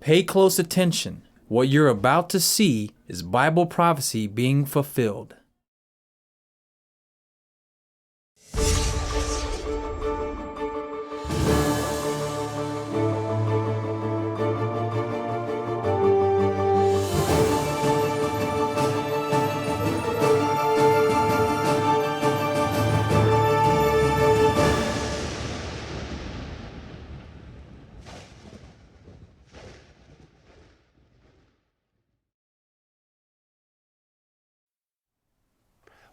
Pay close attention. What you're about to see is Bible prophecy being fulfilled.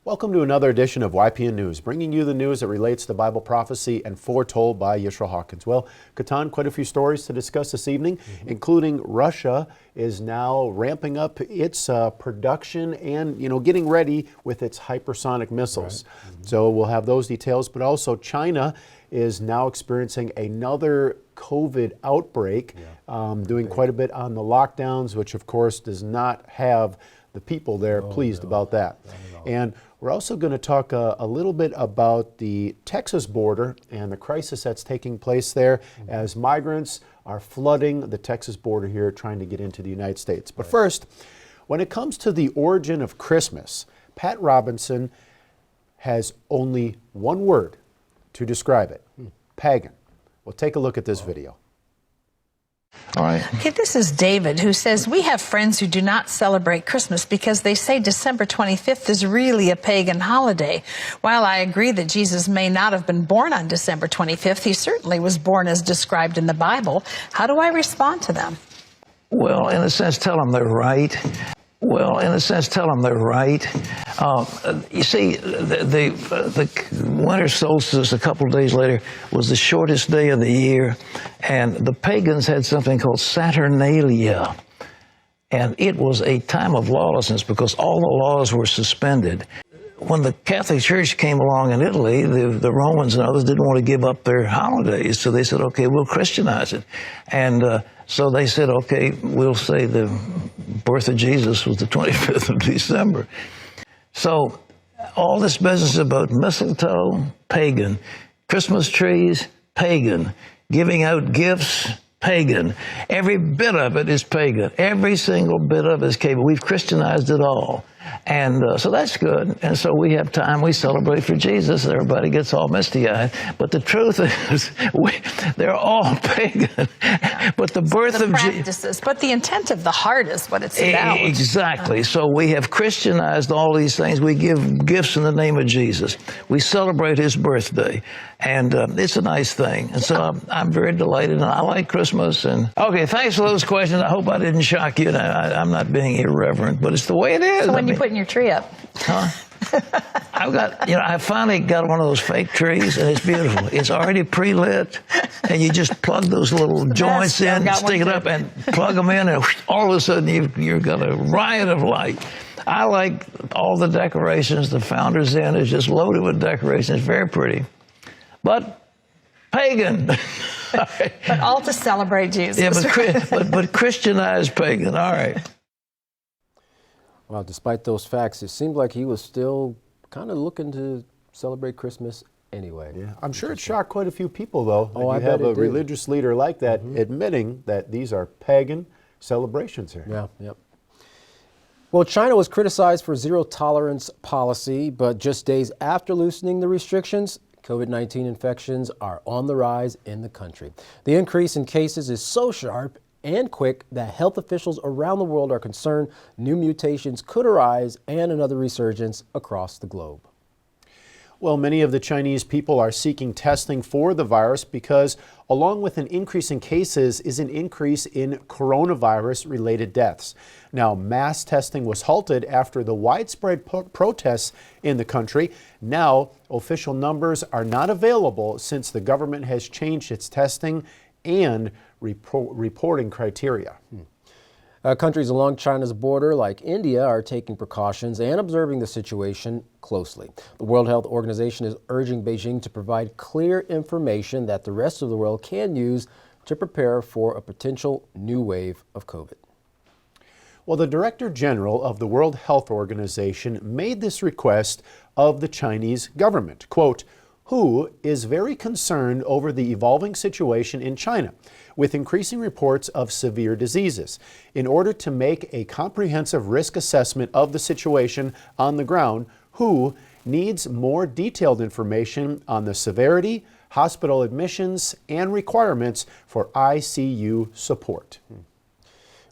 Welcome to another edition of YPN News, bringing you the news that relates to Bible prophecy and foretold by Yisrael Hawkins. Well, Katan, quite a few stories to discuss this evening, including Russia is now ramping up its production and, getting ready with its hypersonic missiles. Right. So we'll have those details, but also China is now experiencing another COVID outbreak, doing quite a bit on the lockdowns, which of course does not have the people there pleased about that. And we're also going to talk a little bit about the Texas border and the crisis that's taking place there as migrants are flooding the Texas border here trying to get into the United States. But first, when it comes to the origin of Christmas, Pat Robinson has only one word to describe it: pagan. Well, take a look at this video. All right. Okay, this is David, who says, we have friends who do not celebrate Christmas because they say December 25th is really a pagan holiday. While I agree that Jesus may not have been born on December 25th, he certainly was born as described in the Bible. How do I respond to them? Well, in a sense, tell them they're right. You see, the winter solstice a couple of days later was the shortest day of the year, and the pagans had something called Saturnalia. And it was a time of lawlessness because all the laws were suspended. When the Catholic Church came along in Italy, the Romans and others didn't want to give up their holidays, so they said, okay, we'll Christianize it. And so they said, okay, we'll say the birth of Jesus was the 25th of December. So all this business about mistletoe, pagan. Christmas trees, pagan. Giving out gifts, pagan. Every bit of it is pagan. Every single bit of it is pagan. We've Christianized it all. And so that's good. And so we have time, we celebrate for Jesus. Everybody gets all misty-eyed. But the truth is, they're all pagan. But the birth of Jesus. But the intent of the heart is what it's about. Exactly. So we have Christianized all these things. We give gifts in the name of Jesus. We celebrate his birthday. And it's a nice thing. And so I'm very delighted. And I like Christmas. And okay, thanks for those questions. I hope I didn't shock you. I'm not being irreverent, but it's the way it is. So when you putting your tree up? Huh? I've got, I finally got one of those fake trees, and it's beautiful. It's already pre-lit, and you just plug those little joints in, stick it up, and plug them in, and all of a sudden you've got a riot of light. I like all the decorations. The Founder's Inn is just loaded with decorations. It's very pretty. But pagan. But all to celebrate Jesus. Yeah, but Christianized pagan. All right. Well, despite those facts, it seemed like he was still kind of looking to celebrate Christmas anyway. Yeah, I'm sure it shocked quite a few people, though. Oh, I bet have a religious leader like that admitting that these are pagan celebrations here. Yeah, yep. Well, China was criticized for zero-tolerance policy, but just days after loosening the restrictions, COVID-19 infections are on the rise in the country. The increase in cases is so sharp and quick that health officials around the world are concerned new mutations could arise and another resurgence across the globe. Well, many of the Chinese people are seeking testing for the virus because along with an increase in cases is an increase in coronavirus-related deaths. Now, mass testing was halted after the widespread protests in the country. Now, official numbers are not available since the government has changed its testing and reporting criteria. Countries along China's border, like India, are taking precautions and observing the situation closely. The World Health Organization is urging Beijing to provide clear information that the rest of the world can use to prepare for a potential new wave of COVID. Well, the Director General of the World Health Organization made this request of the Chinese government. Quote, WHO is very concerned over the evolving situation in China, with increasing reports of severe diseases. In order to make a comprehensive risk assessment of the situation on the ground, WHO needs more detailed information on the severity, hospital admissions, and requirements for ICU support.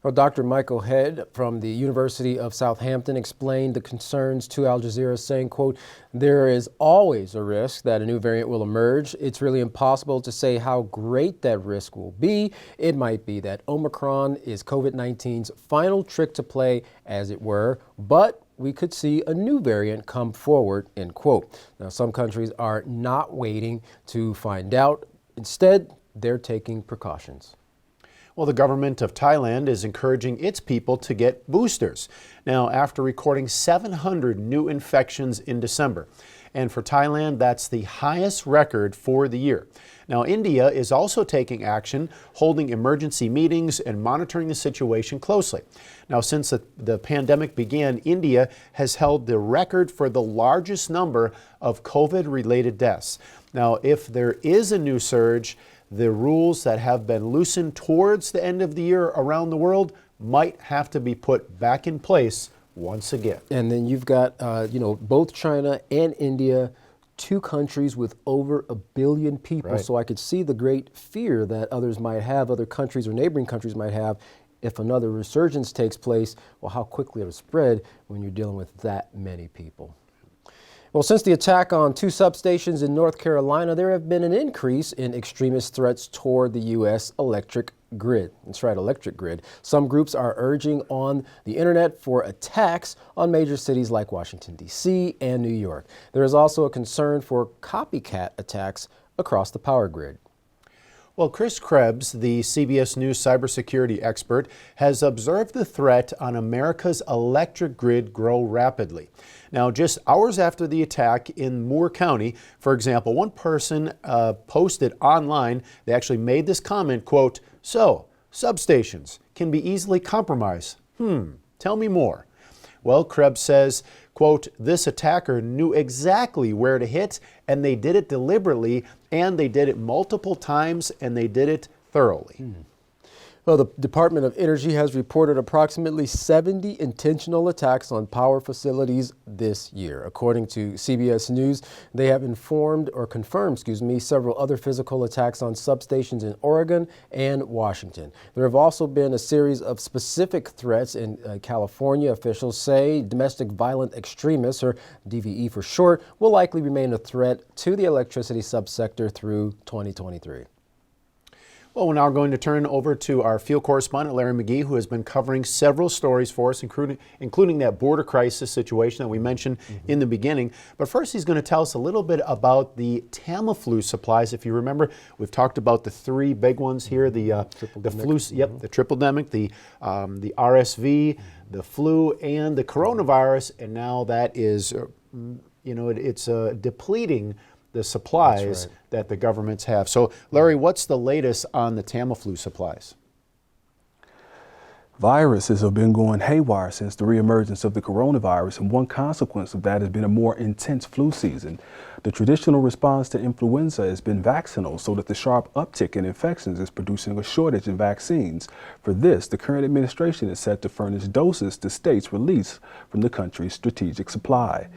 Well, Dr. Michael Head from the University of Southampton explained the concerns to Al Jazeera, saying, quote, "There is always a risk that a new variant will emerge. It's really impossible to say how great that risk will be. It might be that Omicron is COVID-19's final trick to play, as it were, but we could see a new variant come forward," end quote. Now, some countries are not waiting to find out. Instead, they're taking precautions. Well, the government of Thailand is encouraging its people to get boosters. Now, after recording 700 new infections in December. And for Thailand, that's the highest record for the year. Now, India is also taking action, holding emergency meetings and monitoring the situation closely. Now, since the pandemic began, India has held the record for the largest number of COVID-related deaths. Now, if there is a new surge, the rules that have been loosened towards the end of the year around the world might have to be put back in place once again. And then you've got, both China and India, two countries with over 1 billion people. Right. So I could see the great fear that others might have, other countries or neighboring countries might have, if another resurgence takes place. Well, how quickly it'll spread when you're dealing with that many people. Well, since the attack on 2 substations in North Carolina, there have been an increase in extremist threats toward the U.S. electric grid. That's right, electric grid. Some groups are urging on the internet for attacks on major cities like Washington, D.C. and New York. There is also a concern for copycat attacks across the power grid. Well, Chris Krebs, the CBS News cybersecurity expert, has observed the threat on America's electric grid grow rapidly. Now, just hours after the attack in Moore County, for example, one person posted online, they actually made this comment, quote, "So, substations can be easily compromised. Tell me more." Well, Krebs says, quote, "This attacker knew exactly where to hit, and they did it deliberately, and they did it multiple times, and they did it thoroughly." Well, the Department of Energy has reported approximately 70 intentional attacks on power facilities this year. According to CBS News, they have confirmed several other physical attacks on substations in Oregon and Washington. There have also been a series of specific threats in California. Officials say domestic violent extremists, or DVE for short, will likely remain a threat to the electricity subsector through 2023. Well, we're now going to turn over to our field correspondent, Larry McGee, who has been covering several stories for us, including that border crisis situation that we mentioned in the beginning. But first, he's going to tell us a little bit about the Tamiflu supplies. If you remember, we've talked about the 3 big ones here, the flu, the triple-demic, the RSV, the flu, and the coronavirus. And now that is, it's depleting the supplies that the governments have. So, Larry, what's the latest on the Tamiflu supplies? Viruses have been going haywire since the reemergence of the coronavirus, and one consequence of that has been a more intense flu season. The traditional response to influenza has been vaccinal, so that the sharp uptick in infections is producing a shortage in vaccines. For this, the current administration is set to furnish doses to states released from the country's strategic supply.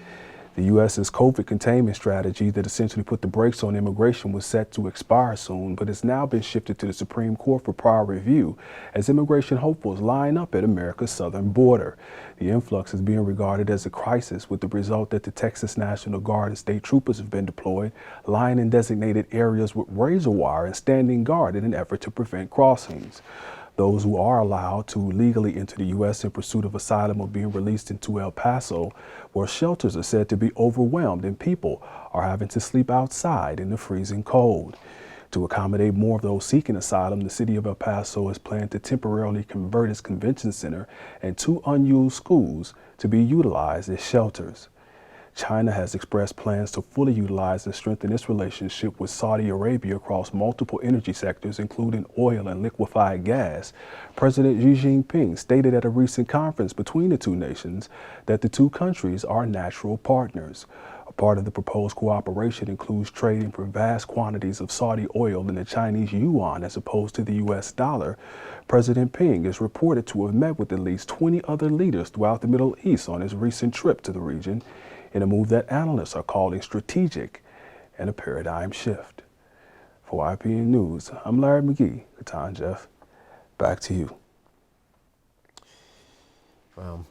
The U.S.'s COVID containment strategy that essentially put the brakes on immigration was set to expire soon, but has now been shifted to the Supreme Court for prior review as immigration hopefuls line up at America's southern border. The influx is being regarded as a crisis, with the result that the Texas National Guard and state troopers have been deployed, lying in designated areas with razor wire and standing guard in an effort to prevent crossings. Those who are allowed to legally enter the U.S. in pursuit of asylum are being released into El Paso, where shelters are said to be overwhelmed and people are having to sleep outside in the freezing cold. To accommodate more of those seeking asylum, the city of El Paso has planned to temporarily convert its convention center and 2 unused schools to be utilized as shelters. China has expressed plans to fully utilize and strengthen its relationship with Saudi Arabia across multiple energy sectors, including oil and liquefied gas. President Xi Jinping stated at a recent conference between the two nations that the two countries are natural partners. A part of the proposed cooperation includes trading for vast quantities of Saudi oil in the Chinese yuan as opposed to the U.S. dollar. President Ping is reported to have met with at least 20 other leaders throughout the Middle East on his recent trip to the region, in a move that analysts are calling strategic and a paradigm shift. For YPN News, I'm Larry McGee. Katan Jeff, back to you.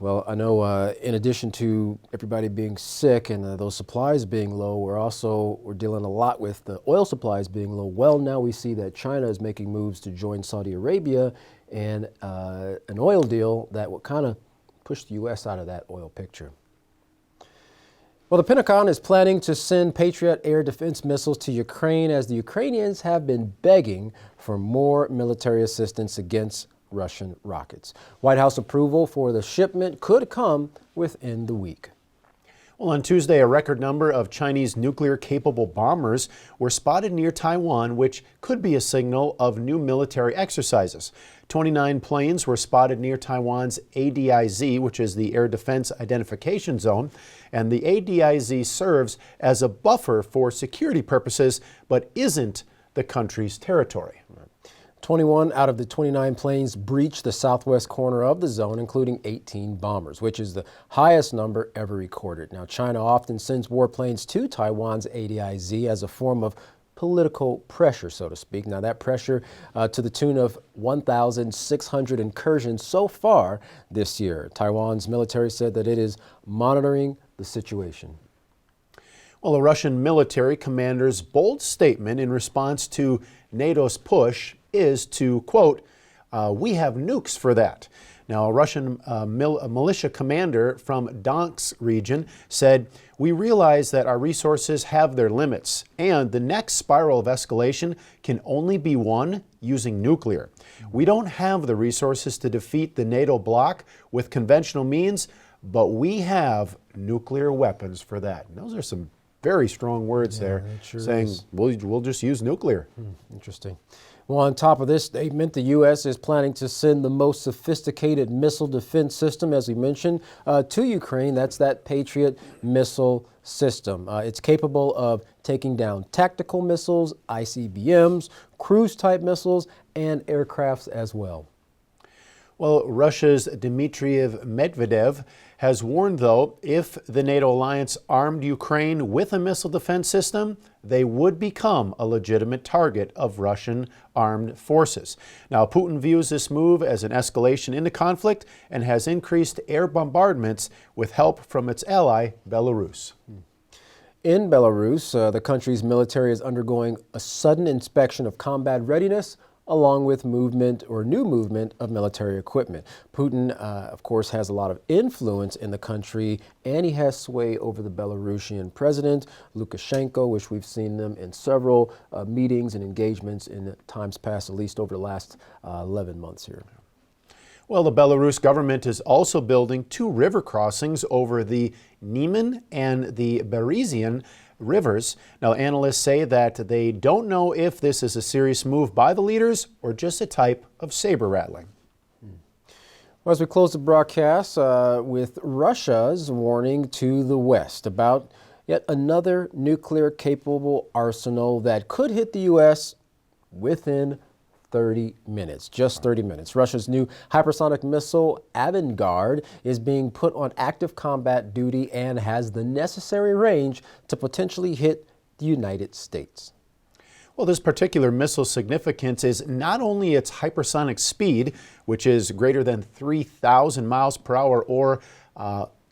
Well, I know in addition to everybody being sick and those supplies being low, we're dealing a lot with the oil supplies being low. Well, now we see that China is making moves to join Saudi Arabia in an oil deal that will kind of push the U.S. out of that oil picture. Well, the Pentagon is planning to send Patriot air defense missiles to Ukraine as the Ukrainians have been begging for more military assistance against Russian rockets. White House approval for the shipment could come within the week. Well, on Tuesday, a record number of Chinese nuclear-capable bombers were spotted near Taiwan, which could be a signal of new military exercises. 29 planes were spotted near Taiwan's ADIZ, which is the Air Defense Identification Zone, and the ADIZ serves as a buffer for security purposes, but isn't the country's territory. 21 out of the 29 planes breached the southwest corner of the zone, including 18 bombers, which is the highest number ever recorded. Now, China often sends warplanes to Taiwan's ADIZ as a form of political pressure, so to speak. Now, that pressure to the tune of 1,600 incursions so far this year. Taiwan's military said that it is monitoring the situation. Well, a Russian military commander's bold statement in response to NATO's push is to, quote, we have nukes for that. Now, a Russian militia commander from Donetsk region said, we realize that our resources have their limits, and the next spiral of escalation can only be won using nuclear. We don't have the resources to defeat the NATO bloc with conventional means, but we have nuclear weapons for that. And those are some very strong words there, sure saying we'll just use nuclear. Interesting. Well, on top of this statement, the U.S. is planning to send the most sophisticated missile defense system, as we mentioned, to Ukraine. That's that Patriot missile system. It's capable of taking down tactical missiles, ICBMs, cruise-type missiles, and aircrafts as well. Well, Russia's Dmitry Medvedev has warned, though, if the NATO alliance armed Ukraine with a missile defense system, they would become a legitimate target of Russian armed forces. Now, Putin views this move as an escalation in the conflict and has increased air bombardments with help from its ally, Belarus. In Belarus, the country's military is undergoing a sudden inspection of combat readiness, along with new movement of military equipment. Putin, of course, has a lot of influence in the country, and he has sway over the Belarusian president, Lukashenko, which we've seen them in several meetings and engagements in times past, at least over the last 11 months here. Well, the Belarus government is also building 2 river crossings over the Niemen and the Berezyan rivers. Now, analysts say that they don't know if this is a serious move by the leaders or just a type of saber rattling. Well, as we close the broadcast with Russia's warning to the West about yet another nuclear-capable arsenal that could hit the U.S. within 30 minutes, just 30 minutes. Russia's new hypersonic missile, Avangard, is being put on active combat duty and has the necessary range to potentially hit the United States. Well, this particular missile's significance is not only its hypersonic speed, which is greater than 3,000 miles per hour or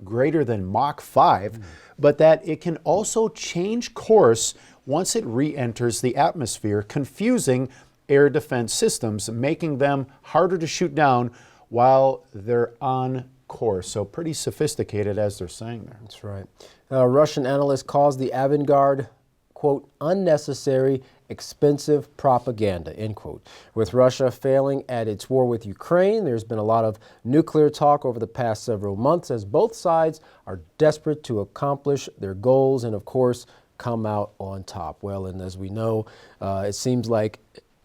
greater than Mach 5, but that it can also change course once it re-enters the atmosphere, confusing air defense systems, making them harder to shoot down while they're on course. So pretty sophisticated, as they're saying there. That's right. Russian analysts calls the Avangard, quote, unnecessary, expensive propaganda, end quote. With Russia failing at its war with Ukraine, there's been a lot of nuclear talk over the past several months as both sides are desperate to accomplish their goals and, of course, come out on top. Well, and as we know, it seems like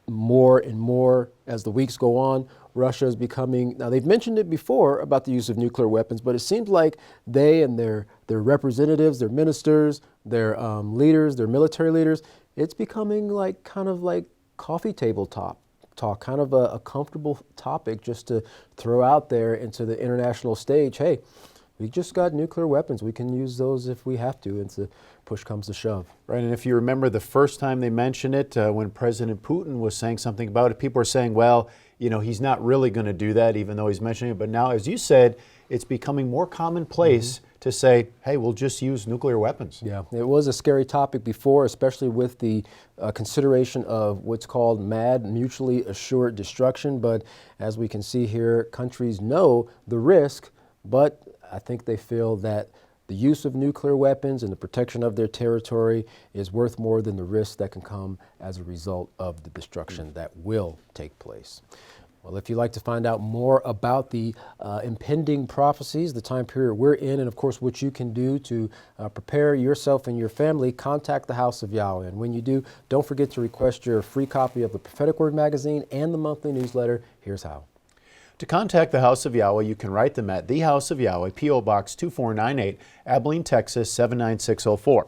more and more as the weeks go on, Russia is becoming, now they've mentioned it before about the use of nuclear weapons, but it seems like they and their representatives, their ministers, their leaders, their military leaders, it's becoming like kind of like coffee table talk, kind of a comfortable topic just to throw out there into the international stage. Hey, we just got nuclear weapons. We can use those if we have to, and the push comes to shove. Right, and if you remember the first time they mentioned it, when President Putin was saying something about it, people were saying, well, you know, he's not really going to do that, even though he's mentioning it. But now, as you said, it's becoming more commonplace to say, hey, we'll just use nuclear weapons. Yeah, it was a scary topic before, especially with the consideration of what's called MAD, mutually assured destruction. But as we can see here, countries know the risk, but I think they feel that the use of nuclear weapons and the protection of their territory is worth more than the risk that can come as a result of the destruction that will take place. Well, if you'd like to find out more about the impending prophecies, the time period we're in, and of course what you can do to prepare yourself and your family, contact the House of Yahweh. And when you do, don't forget to request your free copy of the Prophetic Word magazine and the monthly newsletter. Here's how. To contact the House of Yahweh, you can write them at the House of Yahweh, P.O. Box 2498, Abilene, Texas 79604.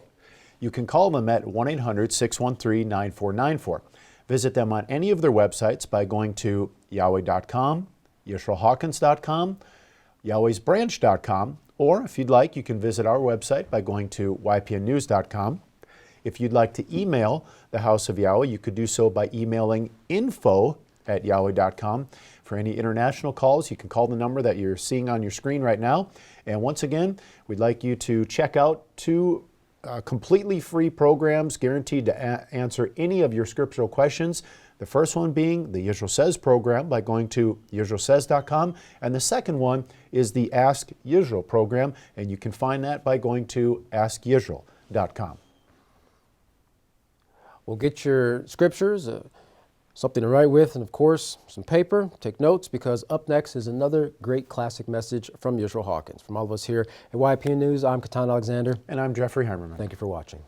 You can call them at 1-800-613-9494. Visit them on any of their websites by going to Yahweh.com, YisraelHawkins.com, Yahweh'sBranch.com, or if you'd like, you can visit our website by going to YPNnews.com. If you'd like to email the House of Yahweh, you could do so by emailing info@Yahweh.com. For any international calls, you can call the number that you're seeing on your screen right now. And once again, we'd like you to check out two completely free programs guaranteed to answer any of your scriptural questions. The first one being the Yisrael Says program by going to YisraelSays.com, and the second one is the Ask Yisrael program, and you can find that by going to AskYisrael.com. We'll get your scriptures, something to write with, and of course, some paper. Take notes, because up next is another great classic message from Yisrael Hawkins. From all of us here at YPN News, I'm Katan Alexander. And I'm Jeffrey Heimerman. Thank you for watching.